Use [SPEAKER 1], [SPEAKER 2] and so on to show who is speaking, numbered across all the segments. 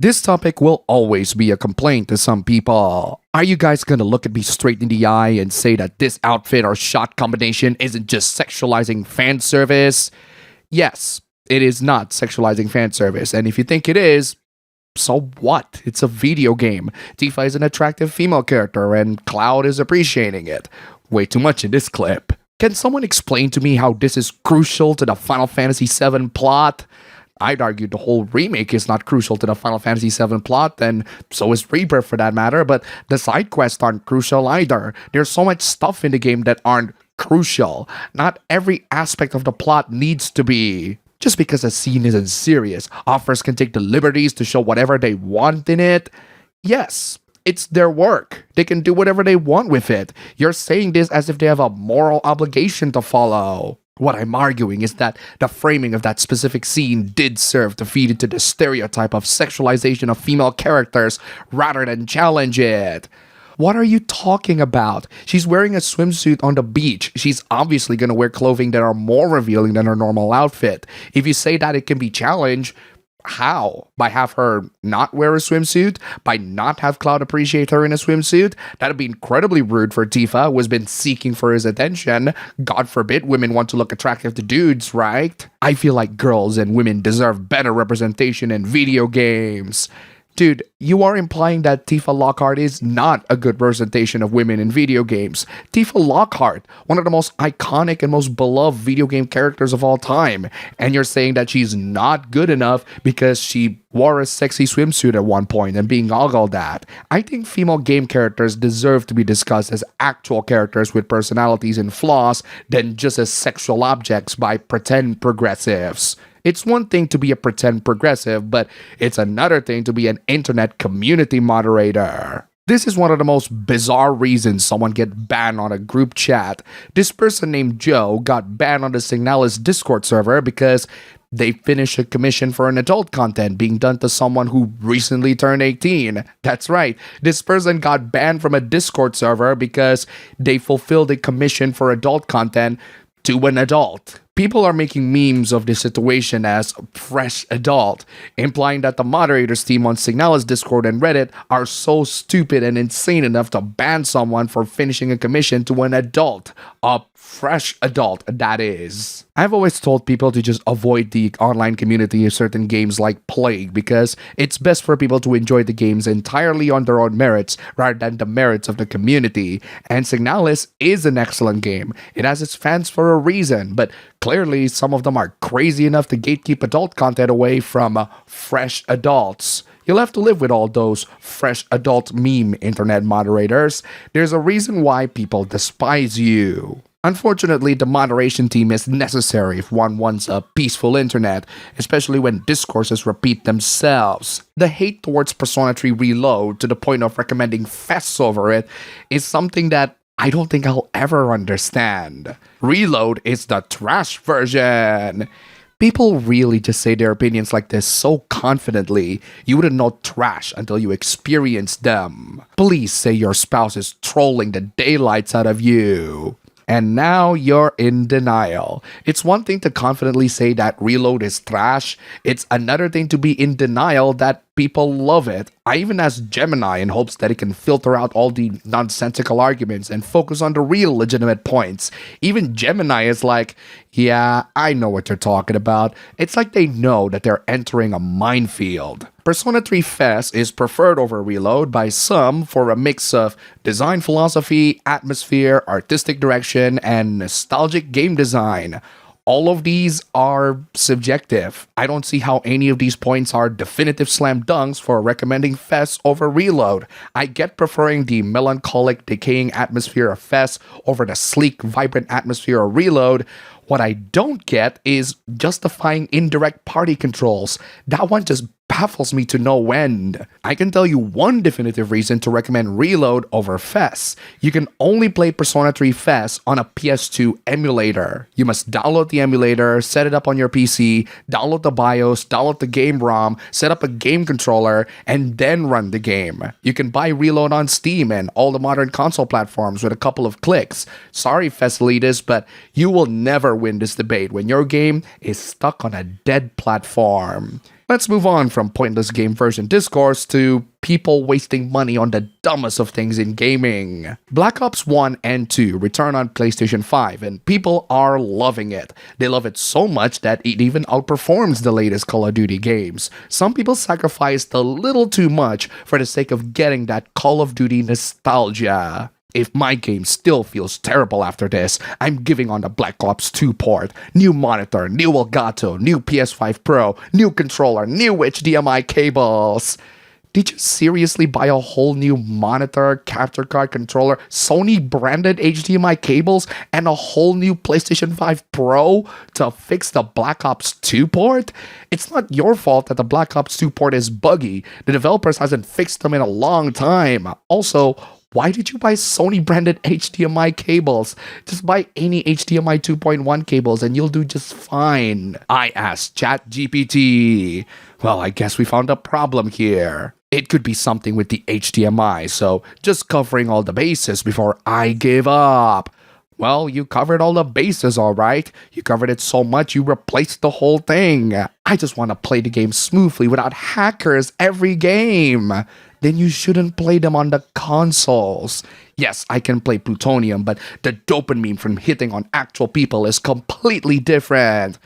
[SPEAKER 1] This topic will always be a complaint to some people. Are you guys gonna look at me straight in the eye and say that this outfit or shot combination isn't just sexualizing fan service? Yes, it is not sexualizing fan service, and if you think it is, so what? It's a video game. Tifa is an attractive female character, and Cloud is appreciating it. Way too much in this clip. Can someone explain to me how this is crucial to the Final Fantasy VII plot? I'd argue the whole remake is not crucial to the Final Fantasy VII plot, and so is Rebirth for that matter, but the side quests aren't crucial either. There's so much stuff in the game that aren't crucial. Not every aspect of the plot needs to be. Just because a scene isn't serious, authors can take the liberties to show whatever they want in it. Yes, it's their work. They can do whatever they want with it. You're saying this as if they have a moral obligation to follow. What I'm arguing is that the framing of that specific scene did serve to feed into the stereotype of sexualization of female characters rather than challenge it. What are you talking about? She's wearing a swimsuit on the beach. She's obviously gonna wear clothing that are more revealing than her normal outfit. If you say that it can be challenged, how? By have her not wear a swimsuit? By not have Cloud appreciate her in a swimsuit? That'd be incredibly rude for Tifa, who has been seeking for his attention. God forbid women want to look attractive to dudes, right? I feel like girls and women deserve better representation in video games. Dude, you are implying that Tifa Lockhart is not a good representation of women in video games. Tifa Lockhart, one of the most iconic and most beloved video game characters of all time. And you're saying that she's not good enough because she wore a sexy swimsuit at one point and being ogled at. I think female game characters deserve to be discussed as actual characters with personalities and flaws than just as sexual objects by pretend progressives. It's one thing to be a pretend progressive, but it's another thing to be an internet community moderator. This is one of the most bizarre reasons someone get banned on a group chat. This person named Joe got banned on the Signalis Discord server because they finished a commission for an adult content being done to someone who recently turned 18. That's right, this person got banned from a Discord server because they fulfilled a commission for adult content to an adult. People are making memes of this situation as fresh adult, implying that the moderators team on Signalis Discord and Reddit are so stupid and insane enough to ban someone for finishing a commission to an adult. A fresh adult, that is. I've always told people to just avoid the online community of certain games like Plague because it's best for people to enjoy the games entirely on their own merits rather than the merits of the community. And Signalis is an excellent game. It has its fans for a reason, but clearly some of them are crazy enough to gatekeep adult content away from fresh adults. You'll have to live with all those fresh adult meme internet moderators. There's a reason why people despise you. Unfortunately, the moderation team is necessary if one wants a peaceful internet, especially when discourses repeat themselves. The hate towards Persona 3 Reload to the point of recommending fests over it is something that I don't think I'll ever understand. Reload is the trash version. People really just say their opinions like this so confidently, you wouldn't know trash until you experience them. Please say your spouse is trolling the daylights out of you. And now you're in denial. It's one thing to confidently say that Reload is trash. It's another thing to be in denial that people love it. I even asked Gemini in hopes that it can filter out all the nonsensical arguments and focus on the real legitimate points. Even Gemini is like, yeah, I know what you're talking about. It's like they know that they're entering a minefield. Persona 3 FES is preferred over Reload by some for a mix of design philosophy, atmosphere, artistic direction, and nostalgic game design. All of these are subjective. I don't see how any of these points are definitive slam dunks for recommending FES over Reload. I get preferring the melancholic, decaying atmosphere of FES over the sleek, vibrant atmosphere of Reload. What I don't get is justifying indirect party controls. That one just baffles me to no end. I can tell you one definitive reason to recommend Reload over FES. You can only play Persona 3 FES on a PS2 emulator. You must download the emulator, set it up on your PC, download the BIOS, download the game ROM, set up a game controller, and then run the game. You can buy Reload on Steam and all the modern console platforms with a couple of clicks. Sorry, FES elitists, but you will never win this debate when your game is stuck on a dead platform. Let's move on from pointless game version discourse to people wasting money on the dumbest of things in gaming. Black Ops 1 and 2 return on PlayStation 5 and people are loving it. They love it so much that it even outperforms the latest Call of Duty games. Some people sacrificed a little too much for the sake of getting that Call of Duty nostalgia. If my game still feels terrible after this, I'm giving on the Black Ops 2 port. New monitor, new Elgato, new PS5 Pro, new controller, new HDMI cables. Did you seriously buy a whole new monitor, capture card, controller, Sony branded HDMI cables, and a whole new PlayStation 5 Pro to fix the Black Ops 2 port? It's not your fault that the Black Ops 2 port is buggy. The developers hasn't fixed them in a long time. Also, why did you buy Sony branded HDMI cables? Just buy any HDMI 2.1 cables and you'll do just fine. I asked ChatGPT. Well, I guess we found a problem here. It could be something with the HDMI, so just covering all the bases before I give up. Well, you covered all the bases, alright. You covered it so much you replaced the whole thing. I just want to play the game smoothly without hackers every game. Then you shouldn't play them on the consoles. Yes, I can play Plutonium, but the dopamine from hitting on actual people is completely different.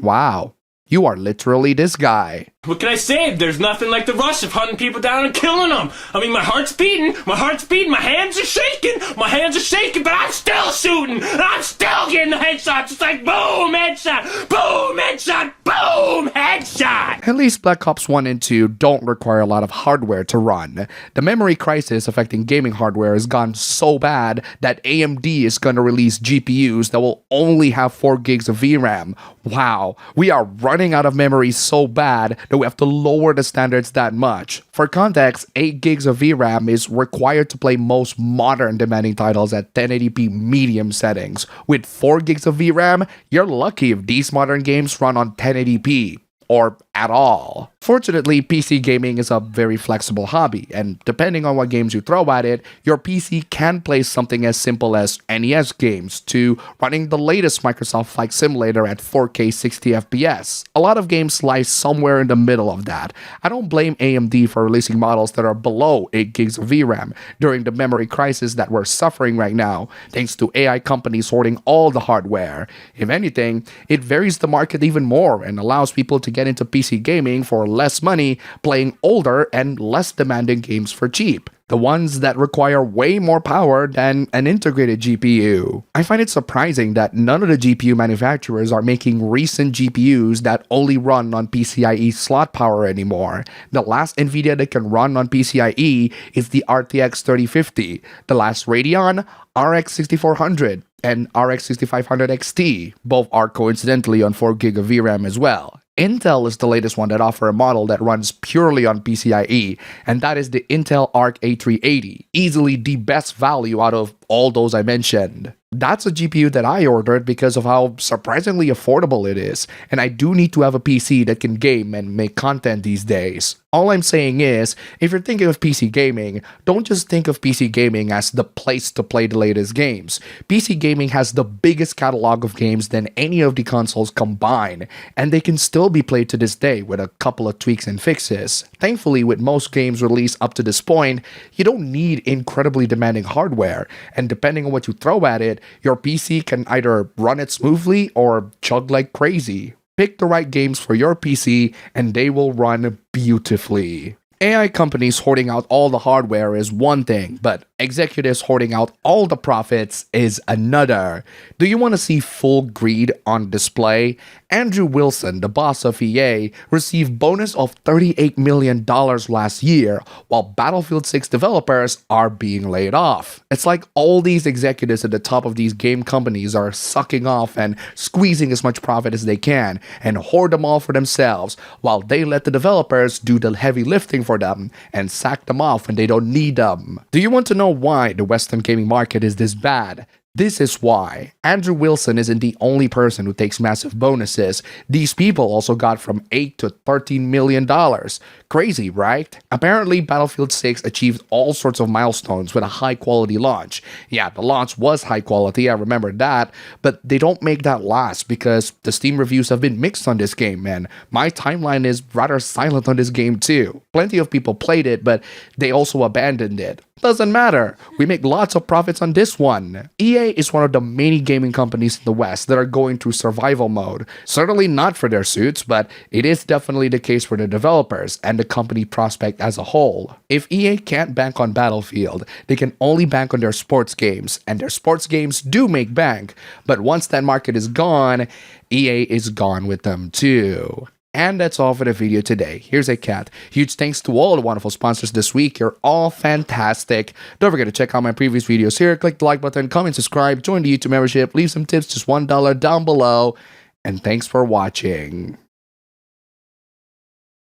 [SPEAKER 1] Wow, you are literally this guy.
[SPEAKER 2] What can I say? There's nothing like the rush of hunting people down and killing them. I mean, my heart's beating, my hands are shaking, but I'm still shooting, and I'm still getting the headshots. It's like boom, headshot, boom, headshot, boom, headshot.
[SPEAKER 1] At least Black Ops 1 and 2 don't require a lot of hardware to run. The memory crisis affecting gaming hardware has gone so bad that AMD is going to release GPUs that will only have 4 gigs of VRAM. Wow, we are running out of memory so bad that we have to lower the standards that much. For context, 8 gigs of VRAM is required to play most modern demanding titles at 1080p medium settings. With 4 gigs of VRAM, you're lucky if these modern games run on 1080p. Or at all. Fortunately, PC gaming is a very flexible hobby, and depending on what games you throw at it, your PC can play something as simple as NES games to running the latest Microsoft Flight Simulator at 4K 60 FPS. A lot of games lie somewhere in the middle of that. I don't blame AMD for releasing models that are below 8 gigs of VRAM during the memory crisis that we're suffering right now, thanks to AI companies hoarding all the hardware. If anything, it varies the market even more and allows people to get into PC gaming for less money, playing older and less demanding games for cheap. The ones that require way more power than an integrated GPU. I find it surprising that none of the GPU manufacturers are making recent GPUs that only run on PCIe slot power anymore. The last NVIDIA that can run on PCIe is the RTX 3050. The last Radeon, RX 6400. And RX 6500 XT. Both are coincidentally on 4 GB of VRAM as well. Intel is the latest one that offers a model that runs purely on PCIe, and that is the Intel Arc A380, easily the best value out of all those I mentioned. That's a GPU that I ordered because of how surprisingly affordable it is, and I do need to have a PC that can game and make content these days. All I'm saying is, if you're thinking of PC gaming, don't just think of PC gaming as the place to play the latest games. PC gaming has the biggest catalog of games than any of the consoles combined, and they can still be played to this day with a couple of tweaks and fixes. Thankfully, with most games released up to this point, you don't need incredibly demanding hardware, and depending on what you throw at it, your PC can either run it smoothly or chug like crazy. Pick the right games for your PC and they will run beautifully. AI companies hoarding out all the hardware is one thing, but executives hoarding out all the profits is another. Do you want to see full greed on display? Andrew Wilson, the boss of EA, received bonus of $38 million last year, while Battlefield 6 developers are being laid off. It's like all these executives at the top of these game companies are sucking off and squeezing as much profit as they can and hoard them all for themselves, while they let the developers do the heavy lifting for them and sack them off when they don't need them. Do you want to know why the Western gaming market is this bad? This is why Andrew Wilson isn't the only person who takes massive bonuses. These people also got from $8 to $13 million. Crazy, right? Apparently, Battlefield 6 achieved all sorts of milestones with a high-quality launch. Yeah, the launch was high quality, I remember that, but they don't make that last because the Steam reviews have been mixed on this game, man. My timeline is rather silent on this game too. Plenty of people played it, but they also abandoned it. Doesn't matter. We make lots of profits on this one. EA is one of the many gaming companies in the West that are going through survival mode. Certainly not for their suits, but it is definitely the case for the developers and the company prospect as a whole. If EA can't bank on Battlefield, they can only bank on their sports games, and their sports games do make bank. But once that market is gone, EA is gone with them too. And that's all for the video today. Here's a cat. Huge thanks to all the wonderful sponsors this week. You're all fantastic. Don't forget to check out my previous videos here. Click the like button, comment, subscribe, join the YouTube membership, leave some tips, just $1 down below. And thanks for watching.